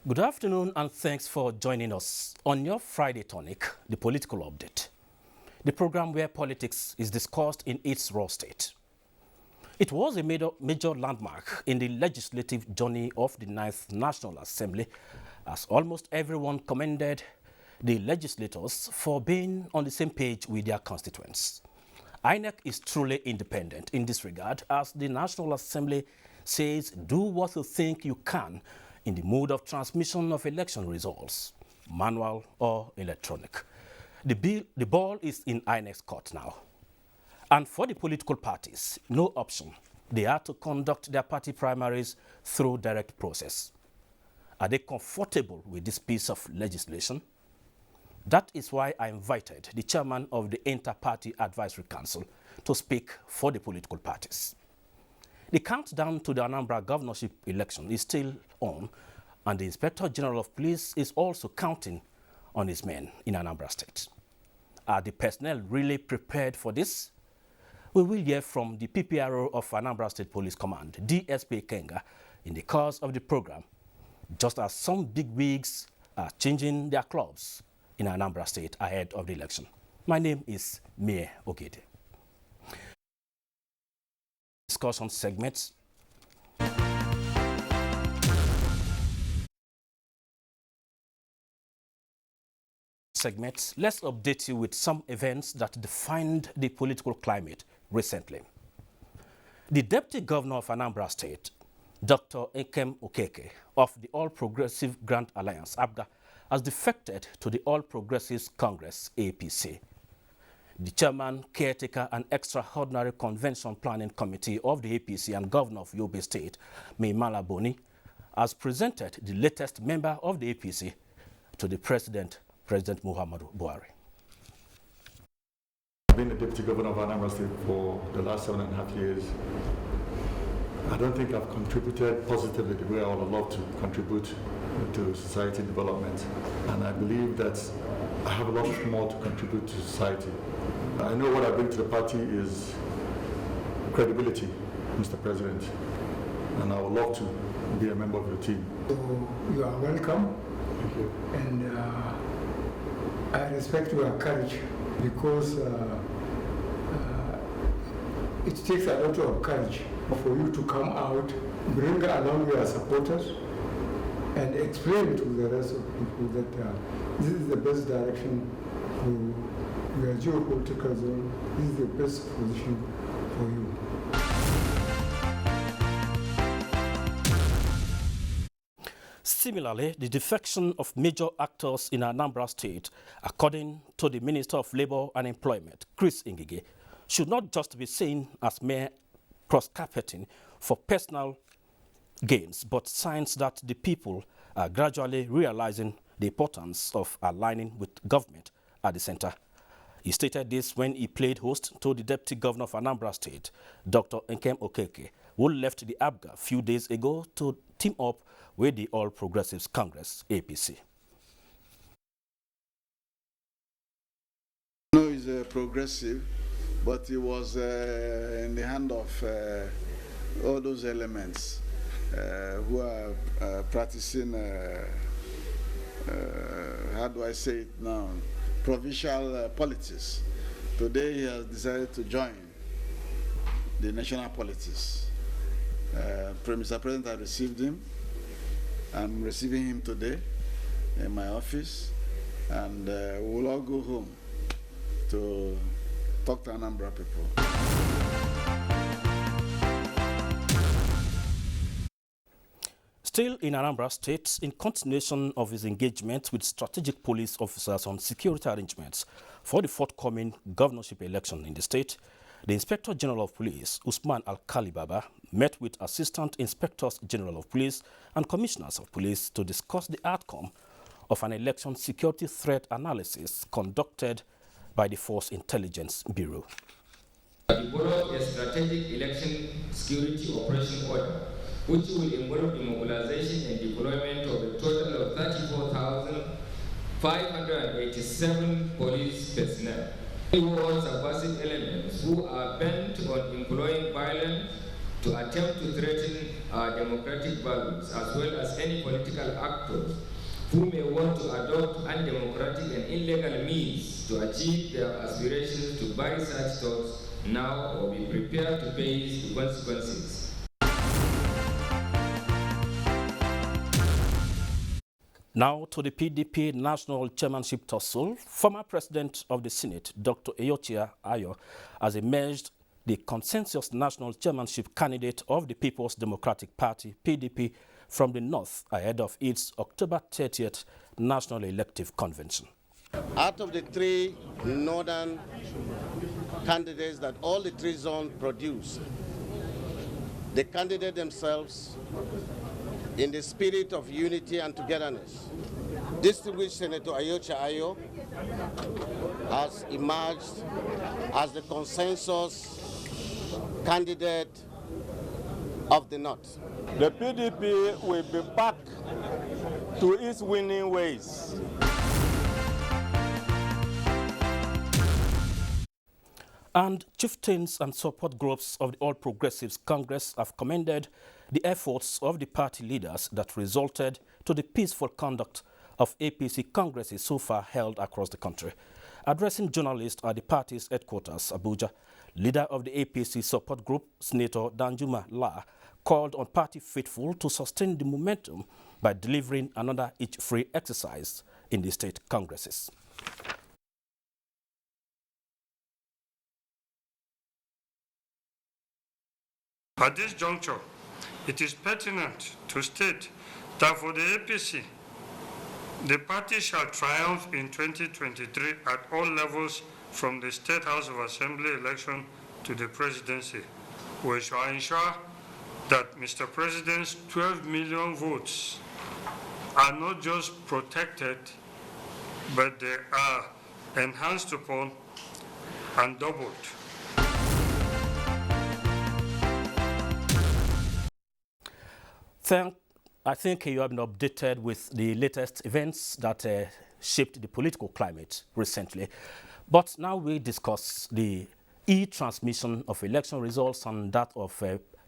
Good afternoon and thanks for joining us on your Friday Tonic, the political update. The program where politics is discussed in its raw state. It was a major landmark in the legislative journey of the 9th National Assembly, as almost everyone commended the legislators for being on the same page with their constituents. INEC is truly independent in this regard, as the National Assembly says do what you think you can in the mode of transmission of election results, manual or electronic. The ball is in INEC's court now. And for the political parties, no option. They are to conduct their party primaries through direct process. Are they comfortable with this piece of legislation? That is why I invited the chairman of the Inter-Party Advisory Council to speak for the political parties. The countdown to the Anambra governorship election is still on, and the Inspector General of Police is also counting on his men in Anambra State. Are the personnel really prepared for this? We will hear from the PPRO of Anambra State Police Command, DSP Kenga, in the course of the program, just as some bigwigs are changing their clubs in Anambra State ahead of the election. My name is Mie Ogede. Discussion segments. Let's update you with some events that defined the political climate recently. The Deputy Governor of Anambra State, Dr. Nkem Okeke of the All Progressive Grand Alliance, ABGA, has defected to the All Progressives Congress, APC. The chairman, caretaker, and extraordinary convention planning committee of the APC and governor of Yobe State, Maimala Boni, has presented the latest member of the APC to the President Muhammadu Buhari. I've been the deputy governor of Anambra State for the last 7.5 years. I don't think I've contributed positively the way I would have loved to contribute to society development. And I believe that I have a lot more to contribute to society. I know what I bring to the party is credibility, Mr. President, and I would love to be a member of your team. So you are welcome. Thank you. And I respect your courage because it takes a lot of courage for you to come out, bring along your supporters, and explain to the rest of people that this is the best direction for your geopolitical zone, this is the best position for you. Similarly, the defection of major actors in Anambra State, according to the Minister of Labour and Employment, Chris Ngige, should not just be seen as mere cross-carpeting for personal gains, but signs that the people are gradually realizing the importance of aligning with government at the center. He stated this when he played host to the Deputy Governor of Anambra State, Dr. Nkem Okeke, who left the ABGA a few days ago to team up with the All Progressives Congress, APC. No, he's a progressive, but he was in the hand of all those elements who are practicing, how do I say it now, provincial politics. Today he has decided to join the national politics. Mr. President, I received him. I'm receiving him today in my office, and we'll all go home to talk to Anambra people. Still in Anambra State, in continuation of his engagement with strategic police officers on security arrangements for the forthcoming governorship election in the state, the Inspector General of Police, Usman Alkali Baba, met with Assistant Inspectors General of Police and Commissioners of Police to discuss the outcome of an election security threat analysis conducted by the Force Intelligence Bureau. Develop a strategic election security operation order, which will involve the mobilization and deployment of a total of 34,587 police personnel. All subversive elements who are bent on employing violence to attempt to threaten our democratic values, as well as any political actors who may want to adopt undemocratic and illegal means to achieve their aspirations to buy such thoughts now or be prepared to face the consequences. Now to the PDP National Chairmanship tussle. Former President of the Senate, Dr. Ayochia Ayo, has emerged the consensus national chairmanship candidate of the People's Democratic Party, PDP, from the North ahead of its October 30th National Elective Convention. Out of the three northern candidates that all the three zones produced, the candidates themselves, in the spirit of unity and togetherness, distinguished Senator Ayochia Ayo has emerged as the consensus candidate of the North. The PDP will be back to its winning ways. And chieftains and support groups of the All Progressives Congress have commended the efforts of the party leaders that resulted to the peaceful conduct of APC congresses so far held across the country. Addressing journalists at the party's headquarters, Abuja, leader of the APC support group, Senator Danjuma La, called on party faithful to sustain the momentum by delivering another itch-free exercise in the state congresses. At this juncture, it is pertinent to state that for the APC, the party shall triumph in 2023 at all levels, from the State House of Assembly election to the presidency. We shall ensure that Mr. President's 12 million votes are not just protected, but they are enhanced upon and doubled. I think you have been updated with the latest events that shaped the political climate recently. But now we discuss the e-transmission of election results and that of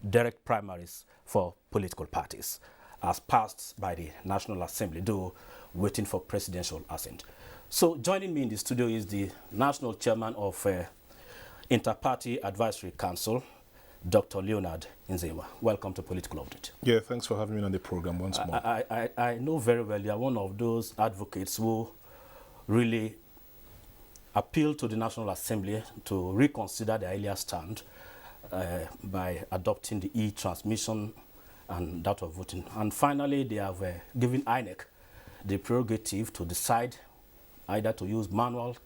direct primaries for political parties, as passed by the National Assembly, though waiting for presidential assent. So joining me in the studio is the National Chairman of Inter-Party Advisory Council, Dr. Leonard Nzema. Welcome to Political Update. Yeah, thanks for having me on the program once more. I know very well you are one of those advocates who really appeal to the National Assembly to reconsider the earlier stand by adopting the e-transmission and that of voting. And finally, they have given INEC the prerogative to decide either to use manual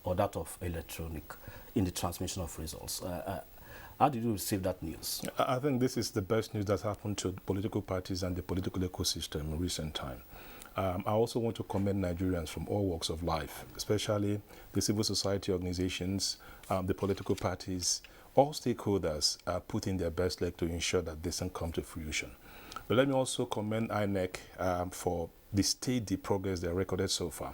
or that of electronic in the transmission of results. How did you receive that news? I think this is the best news that's happened to political parties and the political ecosystem in recent time. I also want to commend Nigerians from all walks of life, especially the civil society organizations, the political parties. All stakeholders are putting their best leg to ensure that this can come to fruition. But let me also commend INEC for the steady progress they recorded so far.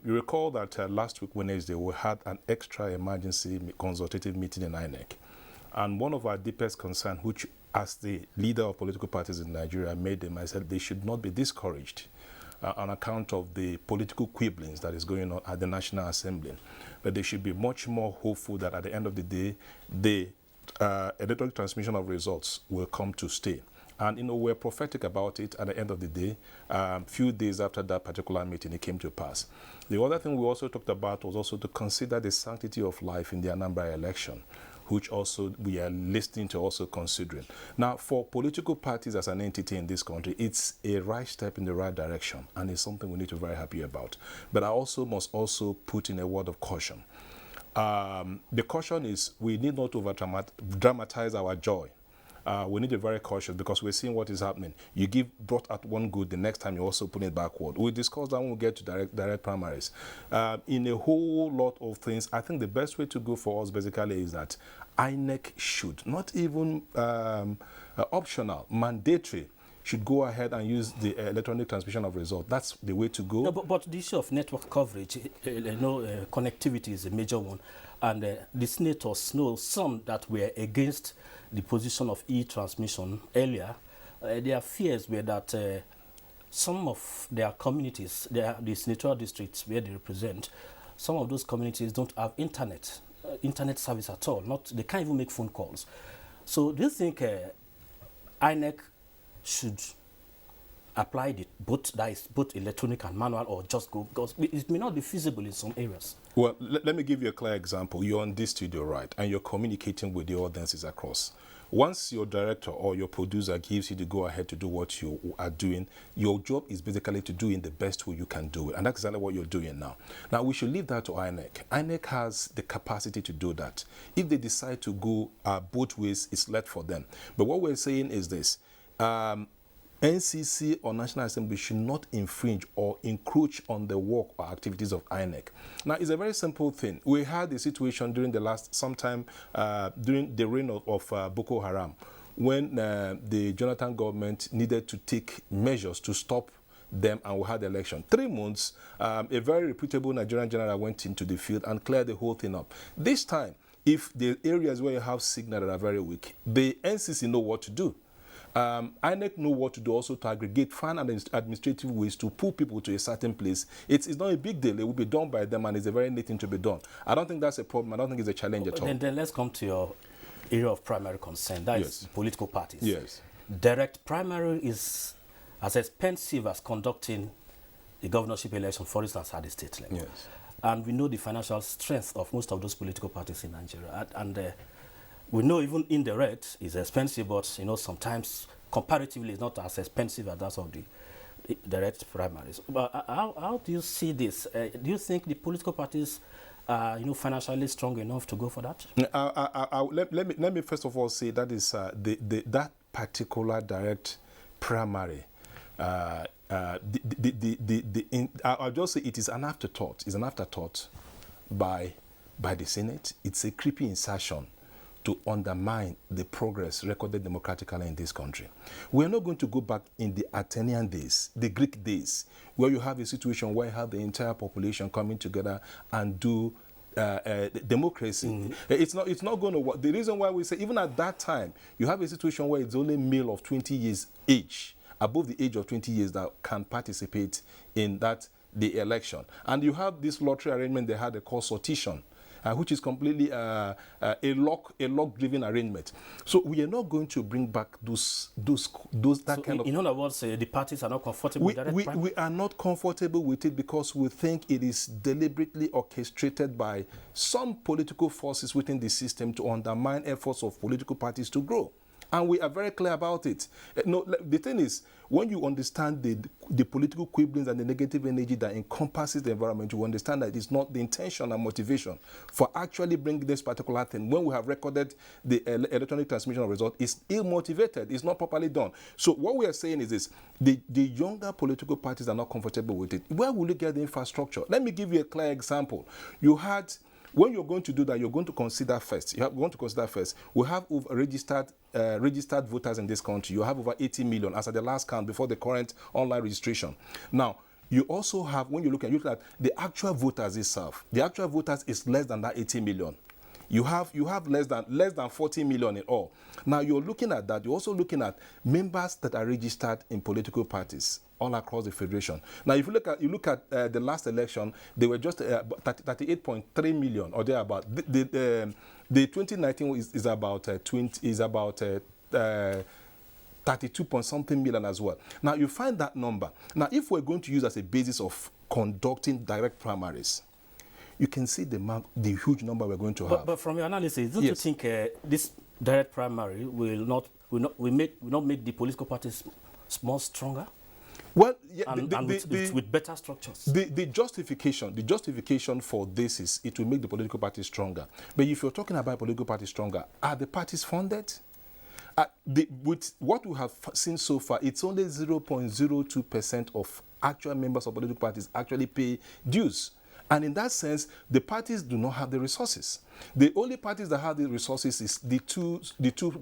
You recall that last week, Wednesday, we had an extra emergency consultative meeting in INEC. And one of our deepest concerns, which as the leader of political parties in Nigeria made them, I said they should not be discouraged on account of the political quibblings that is going on at the National Assembly. But they should be much more hopeful that at the end of the day, the electronic transmission of results will come to stay. And, you know, we're prophetic about it at the end of the day. Few days after that particular meeting, it came to pass. The other thing we also talked about was also to consider the sanctity of life in the Anambra election, which also we are listening to also considering. Now, for political parties as an entity in this country, it's a right step in the right direction, and it's something we need to be very happy about. But I also must also put in a word of caution. The caution is we need not over-dramatize our joy. We need to be very cautious because we're seeing what is happening. You brought out one good, the next time you also put it backward. We'll discuss that when we get to direct primaries. In a whole lot of things, I think the best way to go for us basically is that INEC should, not even optional, mandatory, should go ahead and use the electronic transmission of results. That's the way to go. No, but the issue of network coverage, connectivity is a major one. And the senators know some that were against the position of e-transmission earlier, their fears were that some of their communities, the senatorial districts where they represent, some of those communities don't have internet service at all. They can't even make phone calls. So do you think INEC should apply both electronic and manual, or just go, because it may not be feasible in some areas? Well, let me give you a clear example. You're on this studio, right, and you're communicating with the audiences across. Once your director or your producer gives you the go-ahead to do what you are doing, your job is basically to do it in the best way you can do it. And that's exactly what you're doing now. Now, we should leave that to INEC. INEC has the capacity to do that. If they decide to go both ways, it's left for them. But what we're saying is this. NCC or National Assembly should not infringe or encroach on the work or activities of INEC. Now, it's a very simple thing. We had a situation during during the reign of Boko Haram, when the Jonathan government needed to take measures to stop them, and we had election. 3 months, a very reputable Nigerian general went into the field and cleared the whole thing up. This time, if the areas where you have signal that are very weak, the NCC know what to do. INEC know what to do also to aggregate, find administrative ways to pull people to a certain place. It's not a big deal. It will be done by them, and it's a very neat thing to be done. I don't think that's a problem. I don't think it's a challenge at all. Then let's come to your area of primary concern. That is political parties. Yes. Direct primary is as expensive as conducting the governorship election, for instance, at the state level. Yes. And we know the financial strength of most of those political parties in Nigeria. And we know even indirect is expensive, but sometimes comparatively it's not as expensive as that of the direct primaries. But how do you see this? Do you think the political parties are financially strong enough to go for that? Let me first of all say that is that particular direct primary. I'll just say it is an afterthought. It's an afterthought by the Senate. It's a creepy insertion to undermine the progress recorded democratically in this country. We're not going to go back in the Athenian days, the Greek days, where you have a situation where you have the entire population coming together and do democracy. It's not going to work. The reason why we say, even at that time, you have a situation where it's only male of 20 years age, above the age of 20 years, that can participate in the election. And you have this lottery arrangement they had called sortition, which is completely a lock-driven arrangement. So we are not going to bring back that kind of. In other words, the parties are not comfortable with that. We are not comfortable with it because we think it is deliberately orchestrated by some political forces within the system to undermine efforts of political parties to grow. And we are very clear about it. No, the thing is, when you understand the political quibblings and the negative energy that encompasses the environment, you understand that it's not the intention and motivation for actually bringing this particular thing. When we have recorded the electronic transmission of results, it's ill-motivated. It's not properly done. So what we are saying is this. The younger political parties are not comfortable with it. Where will you get the infrastructure? Let me give you a clear example. When you're going to do that, you're going to consider first. We have registered voters in this country. You have over 80 million as at the last count before the current online registration. Now, you also have, when you look at the actual voters itself, the actual voters is less than that 80 million. You have less than 40 million in all. Now you're looking at that. You're also looking at members that are registered in political parties all across the federation. Now, if you look at the last election, they were just 38.3 million or thereabout. The 2019 is about 32 point something million as well. Now you find that number. Now, if we're going to use as a basis of conducting direct primaries, you can see the huge number we're going to have. But from your analysis, don't you think this direct primary will not make the political parties more stronger? Well, with better structures. The justification for this is it will make the political parties stronger. But if you're talking about political parties stronger, are the parties funded? With what we have seen so far, it's only 0.02% of actual members of political parties actually pay dues. And in that sense, the parties do not have the resources. The only parties that have the resources is the two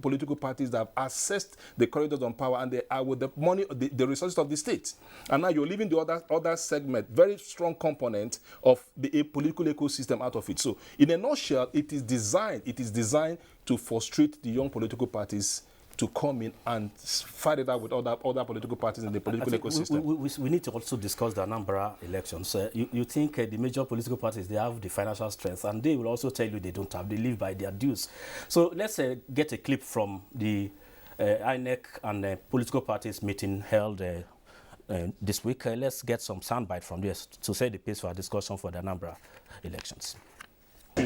political parties that have accessed the corridors of power, and they are with the money, the resources of the state. And now you're leaving the other segment, very strong component of the political ecosystem out of it. So in a nutshell, it is designed to frustrate the young political parties to come in and fight it out with other political parties in the political ecosystem. We need to also discuss the Anambra elections. You think the major political parties, they have the financial strength, and they will also tell you they don't have. They live by their dues. So let's get a clip from the INEC and political parties meeting held this week. Let's get some soundbite from this to set the pace for our discussion for the Anambra elections. I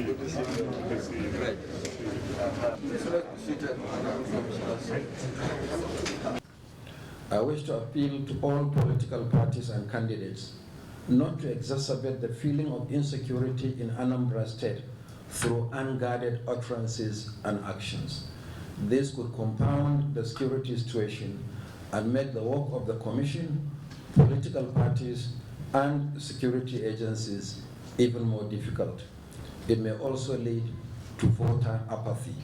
wish to appeal to all political parties and candidates not to exacerbate the feeling of insecurity in Anambra State through unguarded utterances and actions. This could compound the security situation and make the work of the Commission, political parties, and security agencies even more difficult. It may also lead to voter apathy.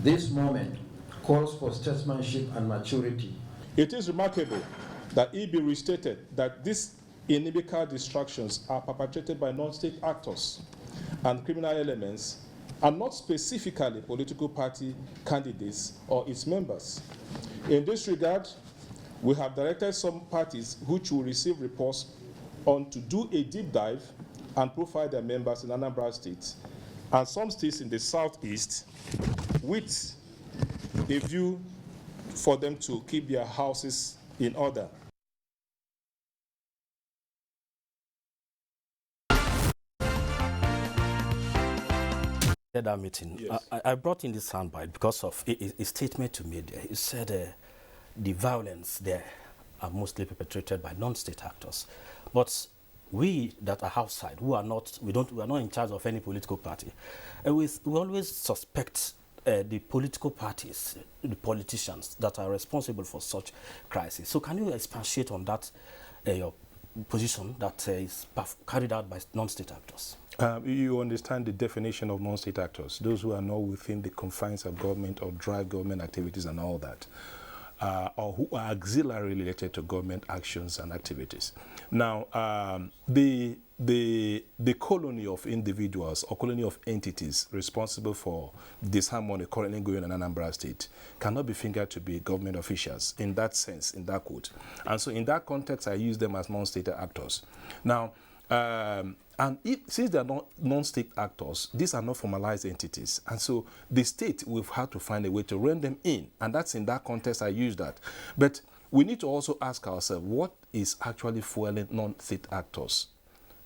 This moment calls for statesmanship and maturity. It is remarkable that it be restated that these inimical distractions are perpetrated by non-state actors and criminal elements, and not specifically political party candidates or its members. In this regard, we have directed some parties which will receive reports on to do a deep dive and profile their members in Anambra State and some states in the southeast, with a view for them to keep their houses in order. That meeting, yes. I brought in this soundbite because of a statement to media. He said the violence there are mostly perpetrated by non-state actors, but we that are outside, who are not, we are not in charge of any political party, we always suspect the political parties, the politicians that are responsible for such crises. So can you expatiate on that, your position that is carried out by non-state actors? You understand the definition of non-state actors, those who are not within the confines of government or drive government activities and all that, or who are auxiliary related to government actions and activities. Now, the colony of individuals or colony of entities responsible for disharmony currently going on in Anambra State cannot be fingered to be government officials in that sense, in that quote. And so in that context, I use them as non-state actors. Now, since they are not non-state actors, these are not formalized entities. And so the state will have to find a way to rein them in. And that's in that context I use that. But we need to also ask ourselves, what is actually fueling non-state actors?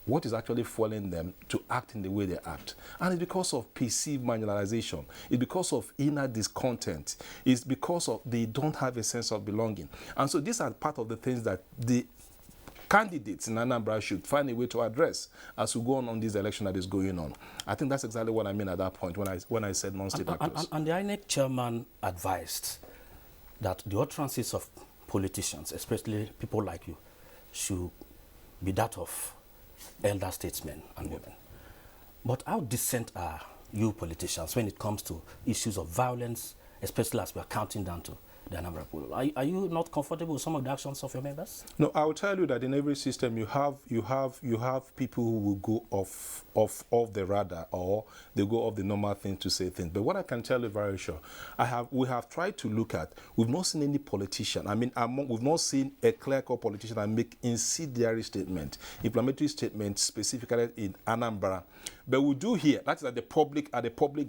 What is actually fueling them to act in the way they act? And it's because of perceived marginalization. It's because of inner discontent. It's because of they don't have a sense of belonging. And so these are part of the things that the candidates in Anambra should find a way to address as we go on this election that is going on. I think that's exactly what I mean at that point when I said non-state actors. And the INEC chairman advised that the utterances of politicians, especially people like you, should be that of elder statesmen and women. But how decent are you politicians when it comes to issues of violence, especially as we are counting down to the Anambra pool? Are you not comfortable with some of the actions of your members? No, I will tell you that in every system you have people who will go off the radar, or they go off the normal thing to say things. But what I can tell you very sure, we have tried to look at, we've not seen any politician. I mean, we've not seen a clear-cut politician that make incendiary statement, inflammatory statement specifically in Anambra. But we do hear, that is at the public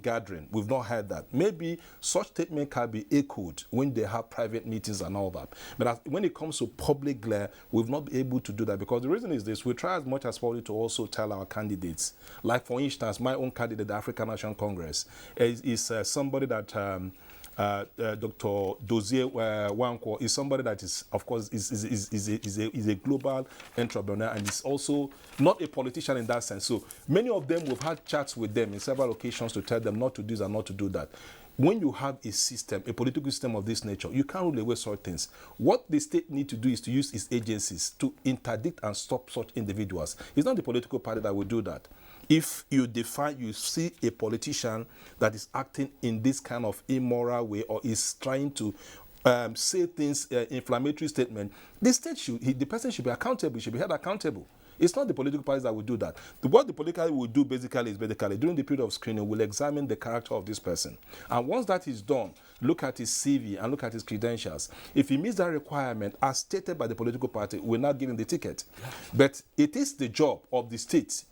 gathering, we've not heard that. Maybe such statement can be echoed when they have private meetings and all that. But when it comes to public glare, we've not been able to do that, because the reason is this: we try as much as possible to also tell our candidates, like for instance, my own candidate, the African National Congress, is somebody that Dr. Dozie Wankwo is somebody that is, of course, is a global entrepreneur, and is also not a politician in that sense. So many of them, we've had chats with them in several occasions to tell them not to do this and not to do that. when you have a system, a political system of this nature, you can't rule away such things. What the state needs to do is to use its agencies to interdict and stop such individuals. It's not the political party that will do that. If you see a politician that is acting in this kind of immoral way or is trying to say things, inflammatory statement, the person should be accountable, should be held accountable. It's not the political parties that will do that. What the political party will do basically is during the period of screening, we'll examine the character of this person. And once that is done, look at his CV and look at his credentials. If he meets that requirement, as stated by the political party, we'll not give him the ticket. But it is the job of the state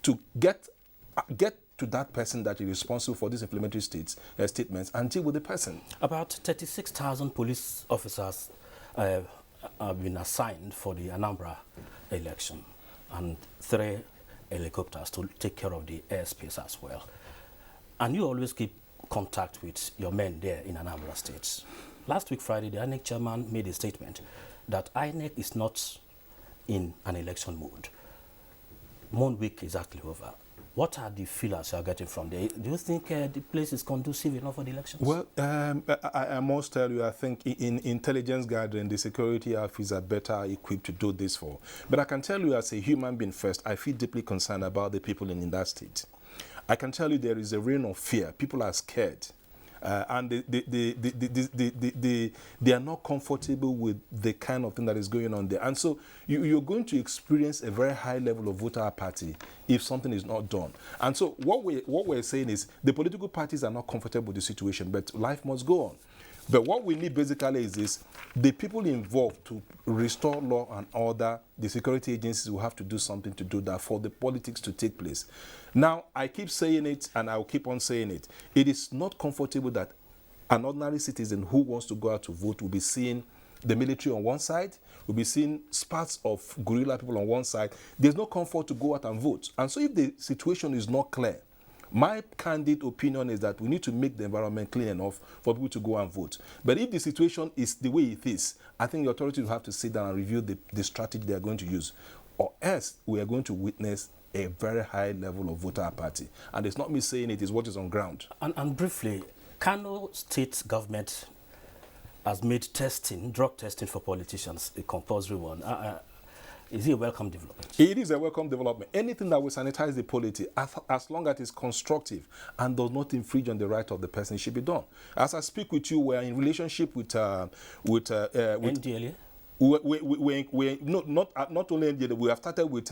to get to that person that is responsible for these inflammatory statements and deal with the person. About 36,000 police officers have been assigned for the Anambra election, and 3 helicopters to take care of the airspace as well. And you always keep contact with your men there in Anambra State. Last week, Friday, the INEC chairman made a statement that INEC is not in an election mood. 1 week is actually over. What are the feelers you are getting from there? Do you think the place is conducive enough for the elections? Well, I must tell you, I think in intelligence gathering, the security outfits are better equipped to do this for. But I can tell you as a human being first, I feel deeply concerned about the people in that state. I can tell you there is a reign of fear. People are scared. And they are not comfortable with the kind of thing that is going on there. And so you're going to experience a very high level of voter apathy if something is not done. And so what we're saying is the political parties are not comfortable with the situation, but life must go on. But what we need basically is the people involved to restore law and order. The security agencies will have to do something to do that for the politics to take place. Now, I keep saying it and I'll keep on saying it. It is not comfortable that an ordinary citizen who wants to go out to vote will be seeing the military on one side, will be seeing sparks of guerrilla people on one side. There's no comfort to go out and vote. And so if the situation is not clear, my candid opinion is that we need to make the environment clean enough for people to go and vote. But if the situation is the way it is, I think the authorities will have to sit down and review the strategy they are going to use. Or else we are going to witness a very high level of voter apathy. And it's not me saying it, is what is on ground. And briefly, Kano state government has made drug testing for politicians, a compulsory one. Is it a welcome development? It is a welcome development. Anything that will sanitize the polity, as long as it's constructive and does not infringe on the right of the person, should be done. As I speak with you, we're in relationship with NTA? Not only NTA, we have started with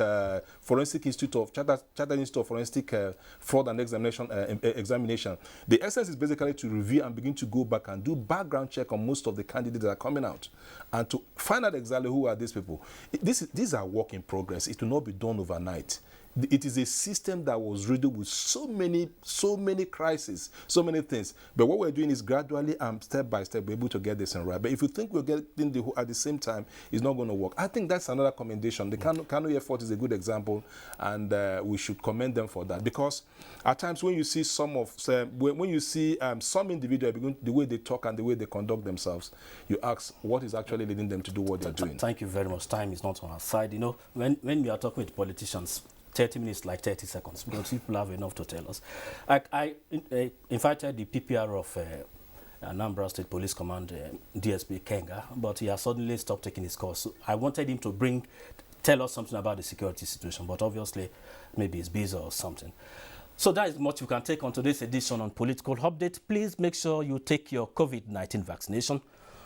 Forensic Institute of Chartered Institute of Forensic Fraud and Examination. The essence is basically to review and begin to go back and do background check on most of the candidates that are coming out, and to find out exactly who are these people. These are work in progress. It will not be done overnight. It is a system that was riddled with so many crises, so many things. But what we're doing is gradually and step by step, we're able to get this in right. But if you think we're getting the whole at the same time, it's not going to work. I think that's another commendation. The Kano effort is a good example, and we should commend them for that. Because at times when you see some individuals, the way they talk and the way they conduct themselves, you ask what is actually leading them to do what they're doing. Thank you very much. Time is not on our side. You know, when we are talking with politicians, 30 minutes like 30 seconds, because people have enough to tell us. I invited the PPR of Anambra State Police Command, DSP Kenga, but he has suddenly stopped taking his calls. So I wanted him to tell us something about the security situation, but obviously maybe he's busy or something. So that is much you can take on today's edition on Political Update. Please make sure you take your COVID-19 vaccination.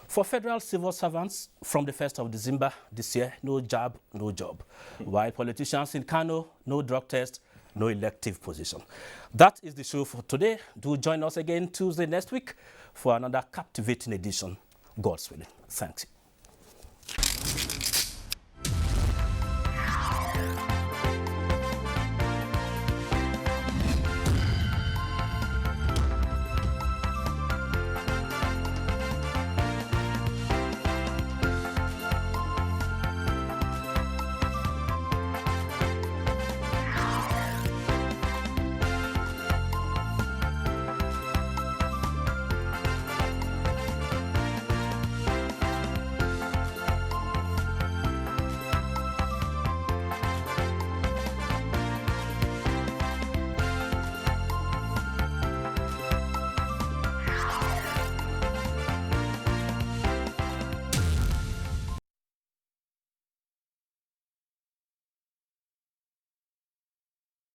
For federal civil servants, from the 1st of December this year, no jab, no job. While politicians in Kano, no drug test, no elective position. That is the show for today. Do join us again Tuesday next week for another captivating edition. God's willing. Thanks.